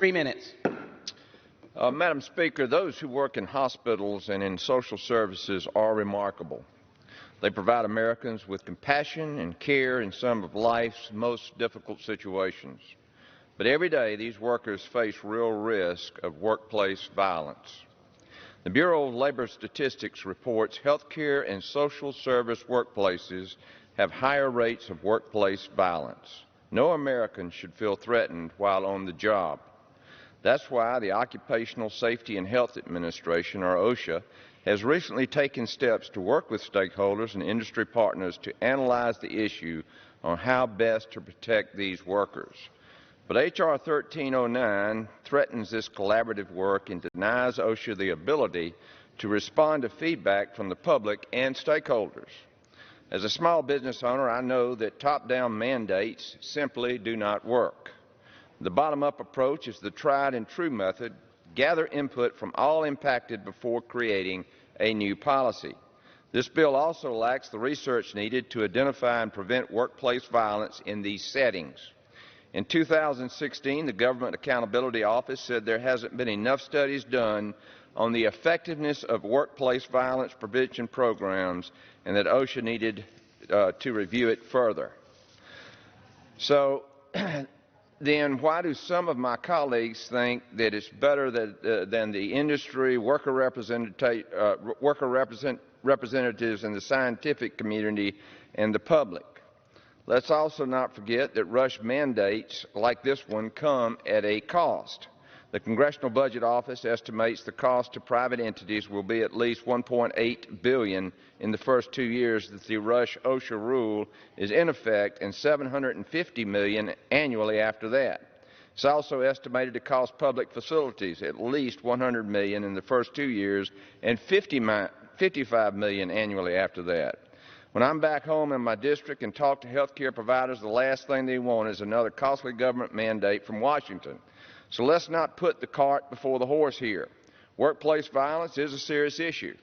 3 minutes. Madam Speaker, those who work in hospitals and in social services are remarkable. They provide Americans with compassion and care in some of life's most difficult situations. But every day, these workers face real risk of workplace violence. The Bureau of Labor Statistics reports healthcare and social service workplaces have higher rates of workplace violence. No American should feel threatened while on the job. That's why the Occupational Safety and Health Administration, or OSHA, has recently taken steps to work with stakeholders and industry partners to analyze the issue on how best to protect these workers. But H.R. 1309 threatens this collaborative work and denies OSHA the ability to respond to feedback from the public and stakeholders. As a small business owner, I know that top-down mandates simply do not work. The bottom-up approach is the tried and true method. Gather input from all impacted before creating a new policy. This bill also lacks the research needed to identify and prevent workplace violence in these settings. In 2016, the Government Accountability Office said there hasn't been enough studies done on the effectiveness of workplace violence prevention programs and that OSHA needed to review it further. So then why do some of my colleagues think that it's better than the industry, worker representatives in the scientific community and the public? Let's also not forget that rush mandates like this one come at a cost. The Congressional Budget Office estimates the cost to private entities will be at least $1.8 billion in the first 2 years that the rush OSHA rule is in effect, and $750 million annually after that. It's also estimated to cost public facilities at least $100 million in the first 2 years and $55 million annually after that. When I'm back home in my district and talk to health care providers, the last thing they want is another costly government mandate from Washington. So let's not put the cart before the horse here. Workplace violence is a serious issue,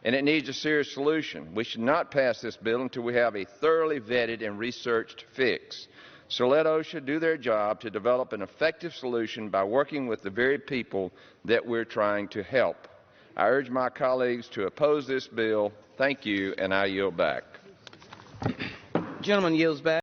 and it needs a serious solution. We should not pass this bill until we have a thoroughly vetted and researched fix. So let OSHA do their job to develop an effective solution by working with the very people that we're trying to help. I urge my colleagues to oppose this bill. Thank you, and I yield back. Gentleman yields back.